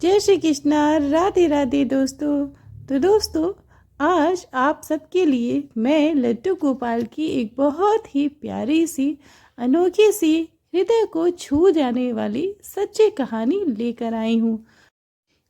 जय श्री कृष्णा। राधे राधे दोस्तों। तो दोस्तों, आज आप सबके लिए मैं लड्डू गोपाल की एक बहुत ही प्यारी सी, अनोखी सी, हृदय को छू जाने वाली सच्ची कहानी लेकर आई हूँ।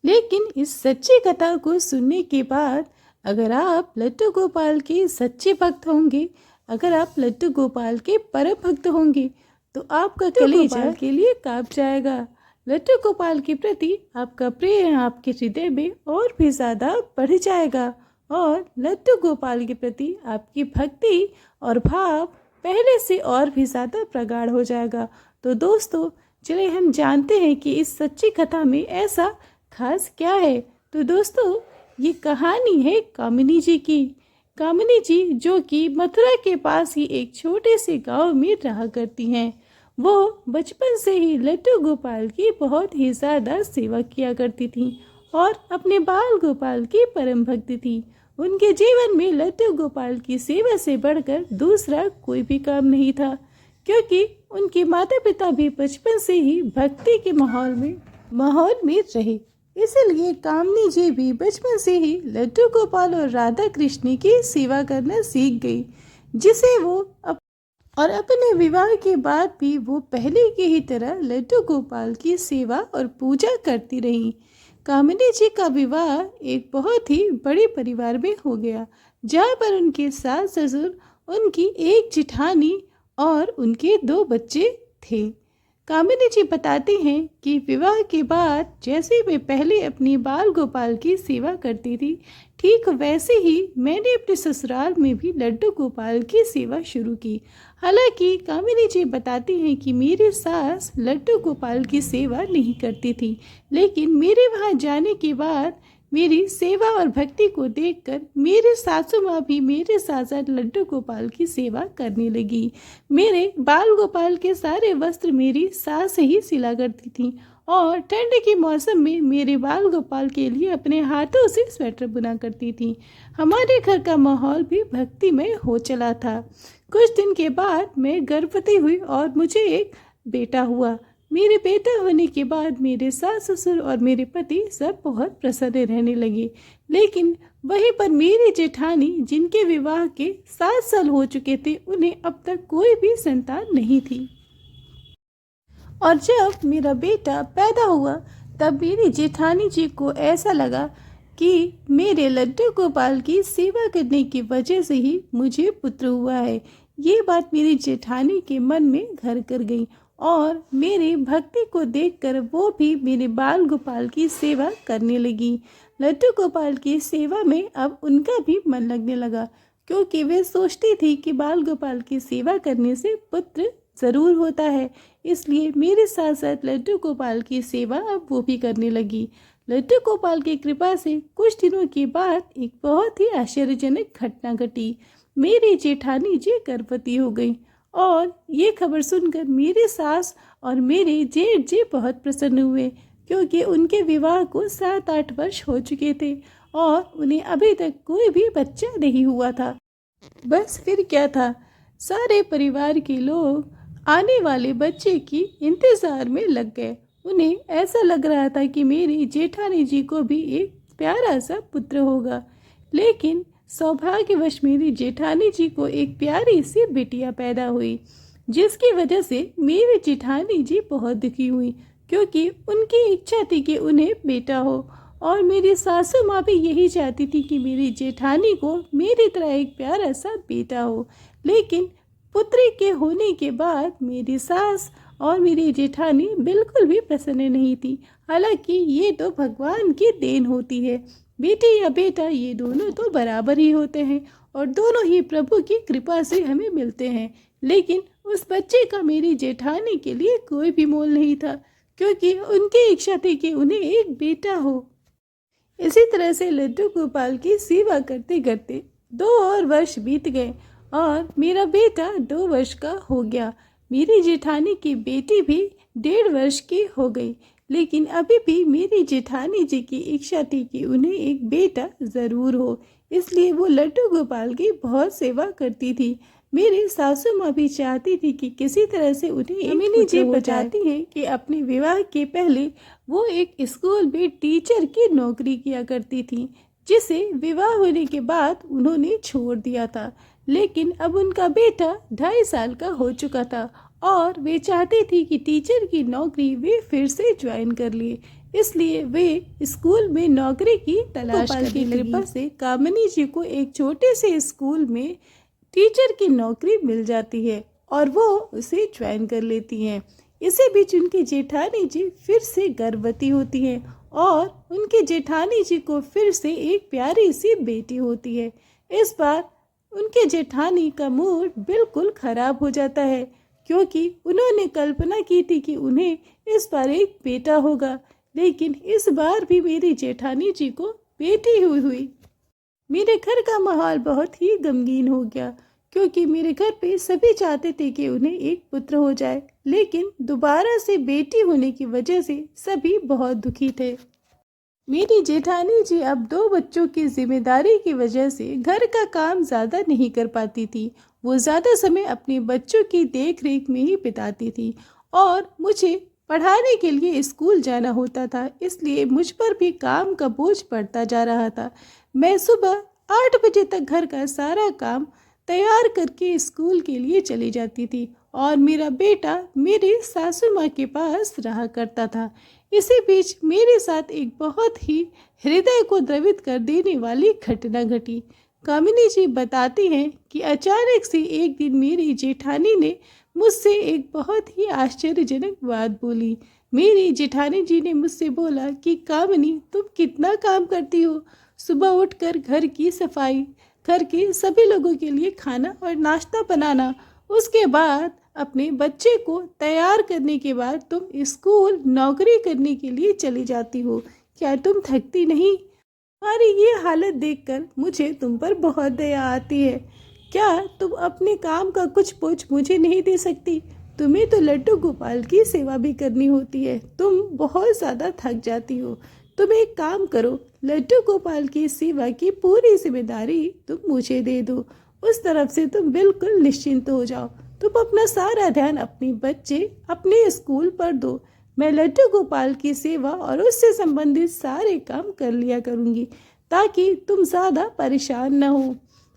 लेकिन इस सच्ची कथा को सुनने के बाद अगर आप लड्डू गोपाल के सच्चे भक्त होंगे, अगर आप लड्डू गोपाल के परम भक्त होंगे, तो आपका कलेजा के लिए कांप जाएगा। लड्डू गोपाल के प्रति आपका प्रेम आपके हृदय में और भी ज़्यादा बढ़ जाएगा और लड्डू गोपाल के प्रति आपकी भक्ति और भाव पहले से और भी ज़्यादा प्रगाढ़ हो जाएगा। तो दोस्तों, चलिए हम जानते हैं कि इस सच्ची कथा में ऐसा खास क्या है। तो दोस्तों, ये कहानी है कामिनी जी की। कामिनी जी जो कि मथुरा के पास ही एक छोटे से गांव में रहा करती हैं। वो बचपन से ही लड्डू गोपाल की बहुत ही ज़्यादा सेवा किया करती थी और अपने बाल गोपाल की परम भक्ति थी। उनके जीवन में लड्डू गोपाल की सेवा से बढ़कर दूसरा कोई भी काम नहीं था, क्योंकि उनके माता पिता भी बचपन से ही भक्ति के माहौल में रहे। इसलिए कामिनी जी भी बचपन से ही लड्डू गोपाल और राधा कृष्ण की सेवा करना सीख गई, जिसे वो और अपने विवाह के बाद भी वो पहले की ही तरह लड्डू गोपाल की सेवा और पूजा करती रही। कामिनी जी का विवाह एक बहुत ही बड़े परिवार में हो गया, जहाँ पर उनके सास ससुर, उनकी एक जिठानी और उनके 2 बच्चे थे। कामिनी जी बताती हैं कि विवाह के बाद जैसे मैं पहले अपनी बाल गोपाल की सेवा करती थी, ठीक वैसे ही मैंने अपने ससुराल में भी लड्डू गोपाल की सेवा शुरू की। हालांकि कामिनी जी बताती हैं कि मेरी सास लड्डू गोपाल की सेवा नहीं करती थी, लेकिन मेरे वहाँ जाने के बाद मेरी सेवा और भक्ति को देखकर मेरे सासू माँ भी मेरे साथ साथ लड्डू गोपाल की सेवा करने लगी। मेरे बाल गोपाल के सारे वस्त्र मेरी सास ही सिला करती थी और ठंड के मौसम में मेरे बाल गोपाल के लिए अपने हाथों से स्वेटर बुना करती थी। हमारे घर का माहौल भी भक्तिमय हो चला था। कुछ दिन के बाद मैं गर्भवती हुई और मुझे एक बेटा हुआ। मेरे बेटा होने के बाद मेरे सास ससुर और मेरे पति सब बहुत प्रसन्न रहने लगे, लेकिन वहीं पर मेरी जेठानी, जिनके विवाह के 7 साल हो चुके थे, उन्हें अब तक कोई भी संतान नहीं थी। और जब मेरा बेटा पैदा हुआ तब मेरी जेठानी जी को ऐसा लगा कि मेरे लड्डू गोपाल की सेवा करने की वजह से ही मुझे पुत्र हुआ है। ये बात मेरी जेठानी के मन में घर कर गई और मेरी भक्ति को देखकर वो भी मेरे बाल गोपाल की सेवा करने लगी। लड्डू गोपाल की सेवा में अब उनका भी मन लगने लगा, क्योंकि वे सोचती थी कि बाल गोपाल की सेवा करने से पुत्र ज़रूर होता है। इसलिए मेरे साथ साथ लड्डू गोपाल की सेवा अब वो भी करने लगी। लड्डू गोपाल की कृपा से कुछ दिनों के बाद एक बहुत ही आश्चर्यजनक घटना घटी। मेरी जेठानी जी गर्भवती हो गई और ये खबर सुनकर मेरे सास और मेरे जेठ जी बहुत प्रसन्न हुए, क्योंकि उनके विवाह को 7-8 वर्ष हो चुके थे और उन्हें अभी तक कोई भी बच्चा नहीं हुआ था। बस फिर क्या था, सारे परिवार के लोग आने वाले बच्चे की इंतज़ार में लग गए। उन्हें ऐसा लग रहा था कि मेरी जेठानी जी को भी एक प्यारा सा पुत्र होगा, लेकिन सौभाग्यवश मेरी जेठानी जी को एक प्यारी सी बिटिया पैदा हुई, जिसकी वजह से मेरी जेठानी जी बहुत दुखी हुई, क्योंकि उनकी इच्छा थी कि उन्हें बेटा हो और मेरी सासू माँ भी यही चाहती थी कि मेरी जेठानी को मेरी तरह एक प्यारा सा बेटा हो। लेकिन पुत्री के होने के बाद मेरी सास और मेरी जेठानी बिल्कुल भी प्रसन्न नहीं थी। हालांकि ये तो भगवान की देन होती है, बेटी या बेटा ये दोनों तो बराबर ही होते हैं और दोनों ही प्रभु की कृपा से हमें मिलते हैं। लेकिन उस बच्चे का मेरी जेठानी के लिए कोई भी मोल नहीं था, क्योंकि उनकी इच्छा थी कि उन्हें एक बेटा हो। इसी तरह से लड्डू गोपाल की सेवा करते करते 2 और वर्ष बीत गए और मेरा बेटा 2 वर्ष का हो गया। मेरी जेठानी की बेटी भी 1.5 वर्ष की हो गई, लेकिन अभी भी मेरी जेठानी जी की इच्छा थी कि उन्हें एक बेटा ज़रूर हो। इसलिए वो लड्डू गोपाल की बहुत सेवा करती थी। मेरी सासू माँ भी चाहती थी कि किसी तरह से उन्हें कामिनी जी बताती हैं कि अपने विवाह के पहले वो एक स्कूल में टीचर की नौकरी किया करती थी, जिसे विवाह होने के बाद उन्होंने छोड़ दिया था। लेकिन अब उनका बेटा 2.5 साल का हो चुका था और वे चाहती थी कि टीचर की नौकरी वे फिर से ज्वाइन कर लिए, इसलिए वे स्कूल में नौकरी की तलाश करने लगी। कृपा से कामिनी जी को एक छोटे से स्कूल में टीचर की नौकरी मिल जाती है और वो उसे ज्वाइन कर लेती हैं। इसी बीच उनकी जेठानी जी फिर से गर्भवती होती हैं और उनकी जेठानी जी को फिर से एक प्यारी सी बेटी होती है। इस बार उनके जेठानी का मूड बिल्कुल खराब हो जाता है, क्योंकि उन्होंने कल्पना की थी कि उन्हें इस बार एक बेटा होगा, लेकिन इस बार भी मेरी जेठानी जी को बेटी हुई। मेरे घर का माहौल बहुत ही गमगीन हो गया, क्योंकि मेरे घर पे सभी चाहते थे कि उन्हें एक पुत्र हो जाए, लेकिन दोबारा से बेटी होने की वजह से सभी बहुत दुखी थे। मेरी जेठानी जी अब 2 बच्चों की जिम्मेदारी की वजह से घर का काम ज़्यादा नहीं कर पाती थी। वो ज़्यादा समय अपने बच्चों की देख रेख में ही बिताती थी और मुझे पढ़ाने के लिए स्कूल जाना होता था, इसलिए मुझ पर भी काम का बोझ पड़ता जा रहा था। मैं सुबह 8 बजे तक घर का सारा काम तैयार करके स्कूल के लिए चली जाती थी और मेरा बेटा मेरे सासू माँ के पास रहा करता था। इसी बीच मेरे साथ एक बहुत ही हृदय को द्रवित कर देने वाली घटना घटी। कामिनी जी बताती हैं कि अचानक से एक दिन मेरी जेठानी ने मुझसे एक बहुत ही आश्चर्यजनक बात बोली। मेरी जेठानी जी ने मुझसे बोला कि कामिनी, तुम कितना काम करती हो। सुबह उठकर घर की सफाई, घर के सभी लोगों के लिए खाना और नाश्ता बनाना, उसके बाद अपने बच्चे को तैयार करने के बाद तुम स्कूल नौकरी करने के लिए चली जाती हो। क्या तुम थकती नहीं? तुम्हारी ये हालत देखकर मुझे तुम पर बहुत दया आती है। क्या तुम अपने काम का कुछ बोझ मुझे नहीं दे सकती? तुम्हें तो लड्डू गोपाल की सेवा भी करनी होती है। तुम बहुत ज़्यादा थक जाती हो। तुम एक काम करो, लड्डू गोपाल की सेवा की पूरी जिम्मेदारी तुम मुझे दे दो। उस तरफ से तुम बिल्कुल निश्चिंत हो जाओ। तुम अपना सारा ध्यान अपने बच्चे, अपने स्कूल पर दो। मैं लड्डू गोपाल की सेवा और उससे संबंधित सारे काम कर लिया करूँगी, ताकि तुम ज़्यादा परेशान न हो।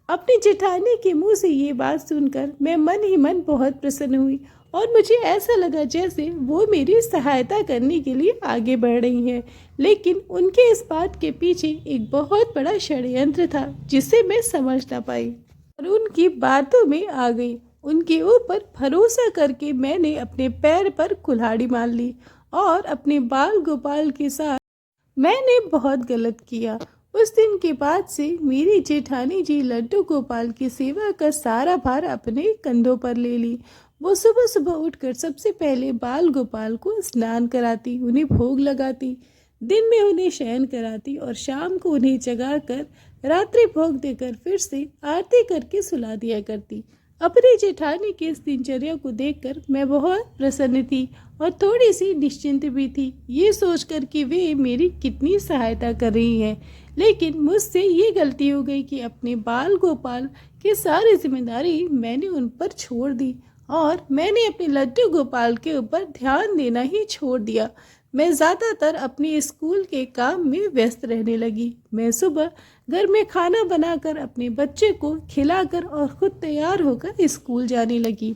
अपनी जेठानी के मुंह से ये बात सुनकर मैं मन ही मन बहुत प्रसन्न हुई और मुझे ऐसा लगा जैसे वो मेरी सहायता करने के लिए आगे बढ़ रही हैं। लेकिन उनके इस बात के पीछे एक बहुत बड़ा षड्यंत्र था, जिसे मैं समझ ना पाई और उनकी बातों में आ गई। उनके ऊपर भरोसा करके मैंने अपने पैर पर कुल्हाड़ी मार ली और अपने बाल गोपाल के साथ मैंने बहुत गलत किया। उस दिन के बाद से मेरी जेठानी जी लड्डू गोपाल की सेवा का सारा भार अपने कंधों पर ले ली। वो सुबह सुबह उठकर सबसे पहले बाल गोपाल को स्नान कराती, उन्हें भोग लगाती, दिन में उन्हें शयन कराती और शाम को उन्हें जगाकर रात्रि भोग देकर फिर से आरती करके सुला दिया करती। अपनी जेठानी की इस दिनचर्या को देखकर मैं बहुत प्रसन्न थी और थोड़ी सी निश्चिंत भी थी, ये सोचकर कि वे मेरी कितनी सहायता कर रही हैं। लेकिन मुझसे ये गलती हो गई कि अपने बाल गोपाल की सारी जिम्मेदारी मैंने उन पर छोड़ दी और मैंने अपने लड्डू गोपाल के ऊपर ध्यान देना ही छोड़ दिया। मैं ज़्यादातर अपने स्कूल के काम में व्यस्त रहने लगी। मैं सुबह घर में खाना बनाकर अपने बच्चे को खिलाकर और खुद तैयार होकर स्कूल जाने लगी।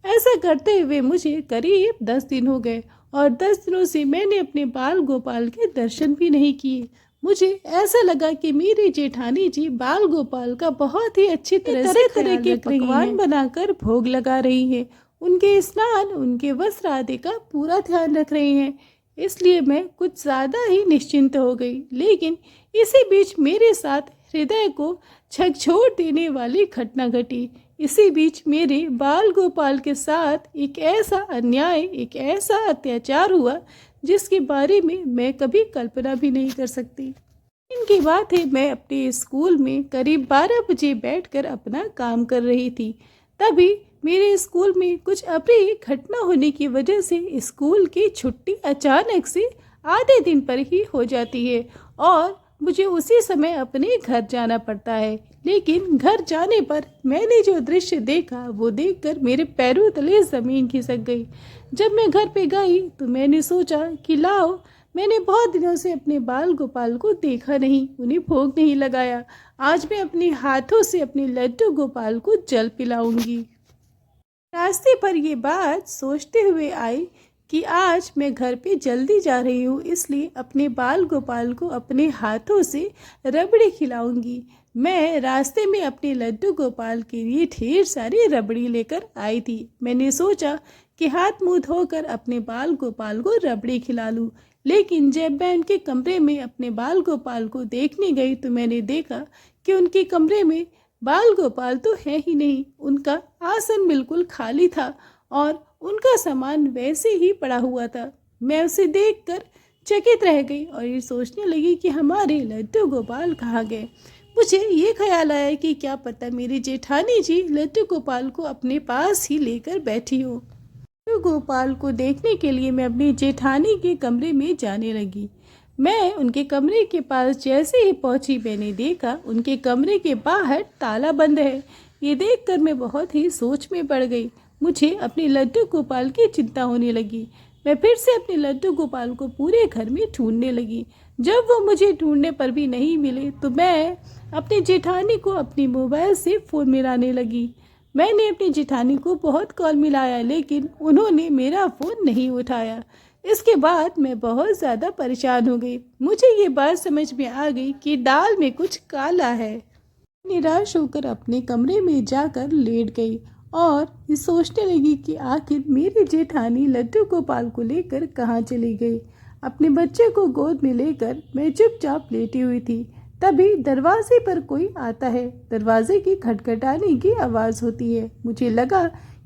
ऐसा करते हुए मुझे करीब 10 दिन हो गए और 10 दिनों से मैंने अपने बाल गोपाल के दर्शन भी नहीं किए। मुझे ऐसा लगा कि मेरी जेठानी जी बाल गोपाल का बहुत ही अच्छी तरह के पकवान बनाकर भोग लगा रही हैं। उनके स्नान, उनके वस्त्र आदि का पूरा ध्यान रख रही हैं। इसलिए मैं कुछ ज़्यादा ही निश्चिंत हो गई। लेकिन इसी बीच मेरे साथ हृदय को झकझोर देने वाली घटना घटी। इसी बीच मेरे बाल गोपाल के साथ एक ऐसा अन्याय, एक ऐसा अत्याचार हुआ जिसके बारे में मैं कभी कल्पना भी नहीं कर सकती। इनकी बात है, मैं अपने स्कूल में करीब 12 बजे बैठकर अपना काम कर रही थी। तभी मेरे स्कूल में कुछ अप्रिय घटना होने की वजह से स्कूल की छुट्टी अचानक से आधे दिन पर ही हो जाती है और मुझे उसी समय अपने घर जाना पड़ता है। लेकिन घर जाने पर मैंने जो दृश्य देखा वो देखकर मेरे पैरों तले ज़मीन खिसक गई। जब मैं घर पे गई तो मैंने सोचा कि लाओ, मैंने बहुत दिनों से अपने बाल गोपाल को देखा नहीं, उन्हें भोग नहीं लगाया। आज मैं अपने हाथों से अपने लड्डू गोपाल को जल पिलाऊंगी। रास्ते पर ये बात सोचते हुए आई कि आज मैं घर पे जल्दी जा रही हूँ, इसलिए अपने बाल गोपाल को अपने हाथों से रबड़ी खिलाऊंगी। मैं रास्ते में अपने लड्डू गोपाल के लिए ढेर सारी रबड़ी लेकर आई थी। मैंने सोचा कि हाथ मुंह धोकर अपने बाल गोपाल को रबड़ी खिला लूँ, लेकिन जब मैं उनके कमरे में अपने बाल गोपाल को देखने गई तो मैंने देखा कि उनके कमरे में बाल गोपाल तो है ही नहीं। उनका आसन बिल्कुल खाली था और उनका सामान वैसे ही पड़ा हुआ था। मैं उसे देखकर चकित रह गई और ये सोचने लगी कि हमारे लड्डू गोपाल कहाँ गए। मुझे ये ख्याल आया कि क्या पता मेरी जेठानी जी लड्डू गोपाल को अपने पास ही लेकर बैठी हो। लड्डू गोपाल को देखने के लिए मैं अपनी जेठानी के कमरे में जाने लगी। मैं उनके कमरे के पास जैसे ही पहुंची मैंने देखा उनके कमरे के बाहर ताला बंद है। ये देखकर मैं बहुत ही सोच में पड़ गई। मुझे अपने लड्डू गोपाल की चिंता होने लगी। मैं फिर से अपने लड्डू गोपाल को पूरे घर में ढूंढने लगी। जब वो मुझे ढूंढने पर भी नहीं मिले तो मैं अपनी जेठानी को अपनी मोबाइल से फ़ोन मिलाने लगी। मैंने अपनी जेठानी को बहुत कॉल मिलाया, लेकिन उन्होंने मेरा फ़ोन नहीं उठाया। इसके बाद मैं बहुत ज़्यादा परेशान हो गई। मुझे ये बात समझ में आ गई कि दाल में कुछ काला है। निराश होकर अपने कमरे में जाकर लेट गई और ये सोचने लगी कि आखिर मेरी जेठानी लड्डू गोपाल को लेकर कहाँ चली गई। अपने बच्चे को गोद में लेकर मैं चुपचाप लेटी हुई थी। तभी दरवाजे पर कोई आता है। दरवाजे की खटखटाने की आवाज़ होती है। मुझे लगा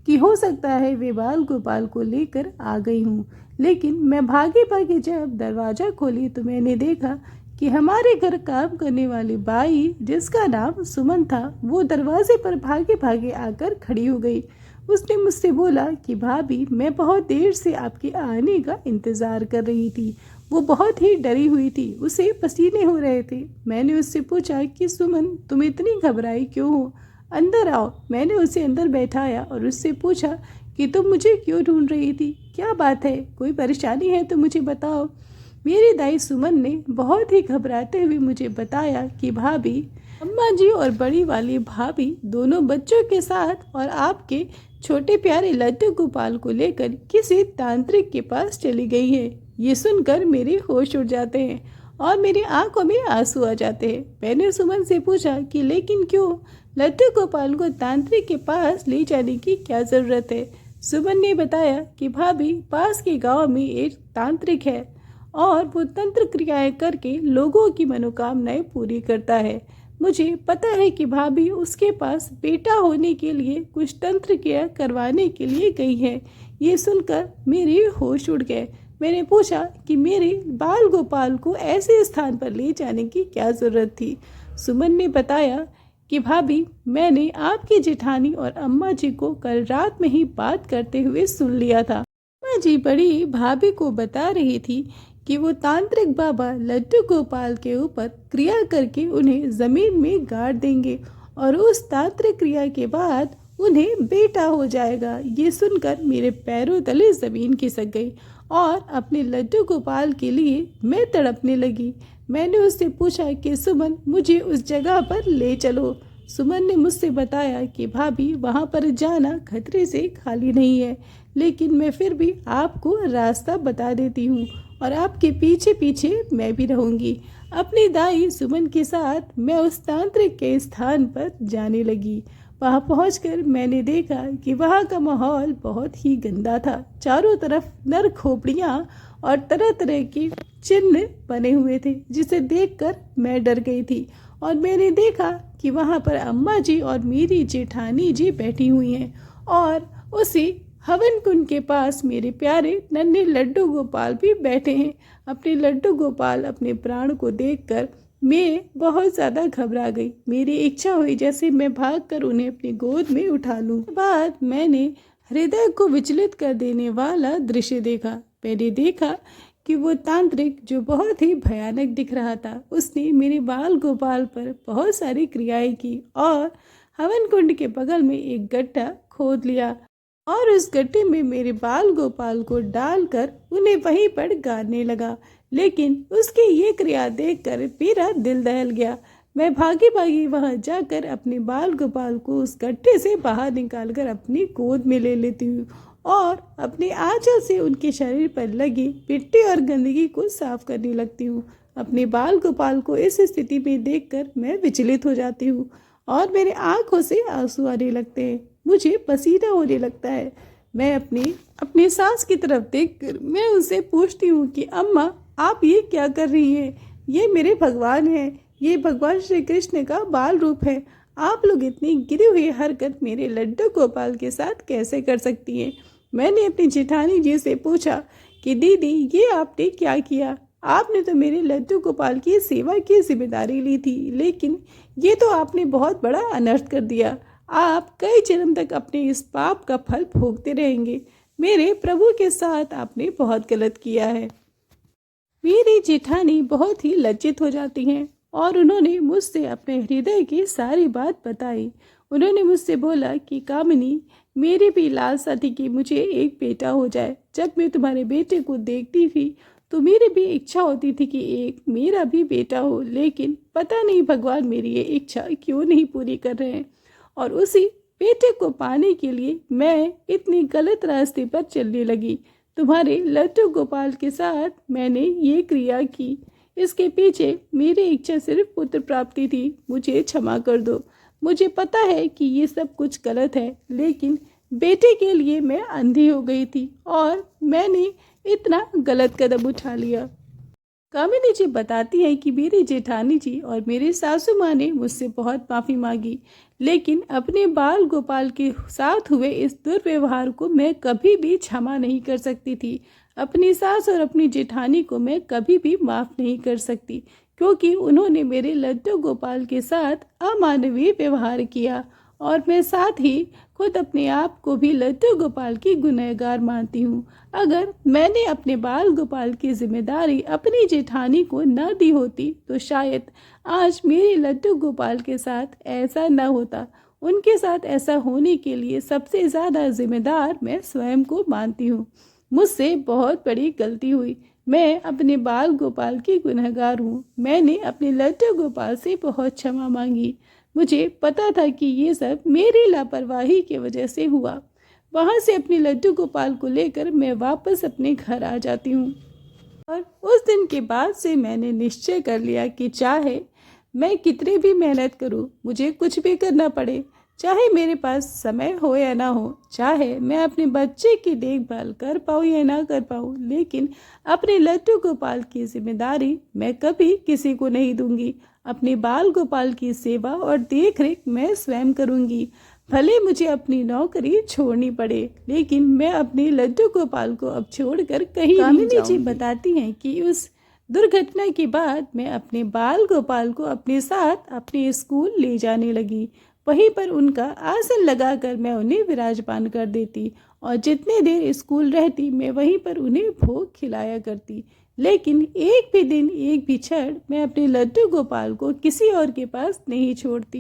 कि हो सकता है वे बाल गोपाल को लेकर आ गई हूँ, लेकिन मैं भागे भागे जब दरवाज़ा खोली तो मैंने देखा कि हमारे घर काम करने वाली बाई, जिसका नाम सुमन था, वो दरवाजे पर भागे भागे आकर खड़ी हो गई। उसने मुझसे बोला कि भाभी, मैं बहुत देर से आपके आने का इंतज़ार कर रही थी। वो बहुत ही डरी हुई थी, उसे पसीने हो रहे थे। मैंने उससे पूछा कि सुमन, तुम इतनी घबराई क्यों हो? अंदर आओ। मैंने उसे अंदर बैठाया और उससे पूछा कि तुम मुझे क्यों ढूंढ रही थी? क्या बात है? कोई परेशानी है तो मुझे बताओ। मेरी दाई सुमन ने बहुत ही घबराते हुए मुझे बताया कि भाभी, अम्मा जी और बड़ी वाली भाभी दोनों बच्चों के साथ और आपके छोटे प्यारे लड्डू गोपाल को लेकर किसी तांत्रिक के पास चली गई है। ये सुनकर मेरे होश उड़ जाते हैं और मेरी आंखों में आंसू आ जाते हैं। मैंने सुमन से पूछा कि लेकिन क्यों? लड्डू गोपाल को तांत्रिक के पास ले जाने की क्या ज़रूरत है? सुमन ने बताया कि भाभी, पास के गांव में एक तांत्रिक है और वो तंत्र क्रियाएं करके लोगों की मनोकामनाएं पूरी करता है। मुझे पता है कि भाभी उसके पास बेटा होने के लिए कुछ तंत्र क्रिया करवाने के लिए गई है। ये सुनकर मेरे होश उड़ गए। मैंने पूछा कि मेरे बाल गोपाल को ऐसे स्थान पर ले जाने की क्या ज़रूरत थी? सुमन ने बताया कि भाभी, मैंने आपकी जेठानी और अम्मा जी को कल रात में ही बात करते हुए सुन लिया था। अम्मा जी बड़ी भाभी को बता रही थी कि वो तांत्रिक बाबा लड्डू गोपाल के ऊपर क्रिया करके उन्हें ज़मीन में गाड़ देंगे और उस तांत्रिक क्रिया के बाद उन्हें बेटा हो जाएगा। ये सुनकर मेरे पैरों तले ज़मीन खिसक गई और अपने लड्डू गोपाल के लिए मैं तड़पने लगी। मैंने उससे पूछा कि सुमन, मुझे उस जगह पर ले चलो। सुमन ने मुझसे बताया कि भाभी, वहाँ पर जाना खतरे से खाली नहीं है, लेकिन मैं फिर भी आपको रास्ता बता देती हूँ और आपके पीछे पीछे मैं भी रहूँगी। अपनी दाई सुमन के साथ मैं उस तांत्रिक के स्थान पर जाने लगी। वहाँ पहुंचकर मैंने देखा कि वहाँ का माहौल बहुत ही गंदा था। चारों तरफ नर खोपड़ियाँ और तरह तरह के चिन्ह बने हुए थे, जिसे देखकर मैं डर गई थी। और मैंने देखा कि वहाँ पर अम्मा जी और मेरी जेठानी जी बैठी हुई हैं और उसी हवन कुंड के पास मेरे प्यारे नन्हे लड्डू गोपाल भी बैठे हैं। अपने लड्डू गोपाल अपने प्राण को देखकर मैं बहुत ज़्यादा घबरा गई। मेरी इच्छा हुई जैसे मैं भागकर उन्हें अपनी गोद में उठा लूं। बाद मैंने हृदय को विचलित कर देने वाला दृश्य देखा। मैंने देखा कि वो तांत्रिक जो बहुत ही भयानक दिख रहा था, उसने मेरे बाल गोपाल पर बहुत सारी क्रियाएं की और हवन कुंड के बगल में एक गड्ढा खोद लिया और उस गड्ढे में मेरे बाल गोपाल को डालकर उन्हें वहीं पर गाड़ने लगा। लेकिन उसकी ये क्रिया देखकर मेरा दिल दहल गया। मैं भागी भागी वहां जाकर अपने बाल गोपाल को उस गड्ढे से बाहर निकालकर अपनी गोद में ले लेती हूँ और अपने आंचल से उनके शरीर पर लगी मिट्टी और गंदगी को साफ करने लगती हूँ। अपने बाल गोपाल को इस स्थिति में देखकर मैं विचलित हो जाती हूँ और मेरे आंखों से आंसू आने लगते हैं। मुझे पसीना होने लगता है। मैं अपनी सास की तरफ देखकर मैं उनसे पूछती हूँ कि अम्मा, आप ये क्या कर रही हैं? ये मेरे भगवान हैं, ये भगवान श्री कृष्ण का बाल रूप है। आप लोग इतनी गिरी हुई हरकत मेरे लड्डू गोपाल के साथ कैसे कर सकती हैं? मैंने अपनी जेठानी जी से पूछा कि दीदी, ये आपने क्या किया? आपने तो मेरे लड्डू गोपाल की सेवा की जिम्मेदारी ली थी, लेकिन ये तो आपने बहुत बड़ा अनर्थ कर दिया। आप कई जन्म तक अपने इस पाप का फल भोगते रहेंगे। मेरे प्रभु के साथ आपने बहुत गलत किया है। मेरी जेठानी बहुत ही लज्जित हो जाती हैं और उन्होंने मुझसे अपने हृदय की सारी बात बताई। उन्होंने मुझसे बोला कि कामिनी, मेरी भी लालसा थी कि मुझे एक बेटा हो जाए। जब मैं तुम्हारे बेटे को देखती थी तो मेरी भी इच्छा होती थी कि एक मेरा भी बेटा हो, लेकिन पता नहीं भगवान मेरी ये इच्छा क्यों नहीं पूरी कर रहे हैं। और उसी बेटे को पाने के लिए मैं इतनी गलत रास्ते पर चलने लगी। तुम्हारे लड्डू गोपाल के साथ मैंने ये क्रिया की। इसके पीछे मेरी इच्छा सिर्फ पुत्र प्राप्ति थी। मुझे क्षमा कर दो। मुझे पता है कि ये सब कुछ गलत है, लेकिन बेटे के लिए मैं अंधी हो गई थी और मैंने इतना गलत कदम उठा लिया। कामिनी जी बताती हैं कि मेरी जेठानी जी और मेरी सासू माँ ने मुझसे बहुत माफ़ी मांगी, लेकिन अपने बाल गोपाल के साथ हुए इस दुर्व्यवहार को मैं कभी भी क्षमा नहीं कर सकती थी। अपनी सास और अपनी जेठानी को मैं कभी भी माफ़ नहीं कर सकती, क्योंकि उन्होंने मेरे लड्डू गोपाल के साथ अमानवीय व्यवहार किया और मैं साथ ही खुद अपने आप को भी लड्डू गोपाल की गुनहगार मानती हूँ। अगर मैंने अपने बाल गोपाल की जिम्मेदारी अपनी जेठानी को न दी होती तो शायद आज मेरे लड्डू गोपाल के साथ ऐसा न होता। उनके साथ ऐसा होने के लिए सबसे ज़्यादा जिम्मेदार मैं स्वयं को मानती हूँ। मुझसे बहुत बड़ी गलती हुई। मैं अपने बाल गोपाल की गुनहगार हूँ। मैंने अपने लड्डू गोपाल से बहुत क्षमा मांगी। मुझे पता था कि ये सब मेरी लापरवाही की वजह से हुआ। वहाँ से अपने लड्डू गोपाल को लेकर मैं वापस अपने घर आ जाती हूँ और उस दिन के बाद से मैंने निश्चय कर लिया कि चाहे मैं कितनी भी मेहनत करूँ, मुझे कुछ भी करना पड़े, चाहे मेरे पास समय हो या ना हो, चाहे मैं अपने बच्चे की देखभाल कर पाऊँ या ना कर पाऊँ, लेकिन अपने लड्डू गोपाल की जिम्मेदारी मैं कभी किसी को नहीं दूंगी। अपने बाल गोपाल की सेवा और देखरेख मैं स्वयं करूंगी। भले मुझे अपनी नौकरी छोड़नी पड़े, लेकिन मैं अपने लड्डू गोपाल को अब छोड़कर कहीं नहीं जाऊंगी। जी बताती हैं कि उस दुर्घटना के बाद मैं अपने बाल गोपाल को अपने साथ अपने स्कूल ले जाने लगी। वहीं पर उनका आसन लगाकर मैं उन्हें विराजमान कर देती और जितने देर स्कूल रहती मैं वहीं पर उन्हें भोग खिलाया करती। लेकिन एक भी दिन, एक भी क्षण मैं अपने लड्डू गोपाल को किसी और के पास नहीं छोड़ती।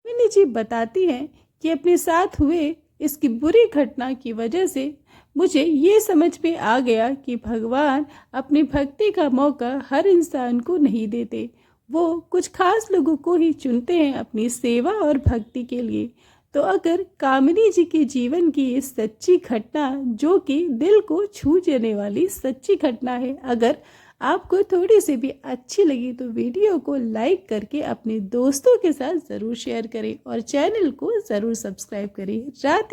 मिनी जी बताती हैं कि अपने साथ हुए इसकी बुरी घटना की वजह से मुझे ये समझ में आ गया कि भगवान अपनी भक्ति का मौका हर इंसान को नहीं देते। वो कुछ खास लोगों को ही चुनते हैं अपनी सेवा और भक्ति के लिए। तो अगर कामिनी जी के जीवन की ये सच्ची घटना, जो कि दिल को छू जाने वाली सच्ची घटना है, अगर आपको थोड़ी सी भी अच्छी लगी तो वीडियो को लाइक करके अपने दोस्तों के साथ ज़रूर शेयर करें और चैनल को ज़रूर सब्सक्राइब करें। रात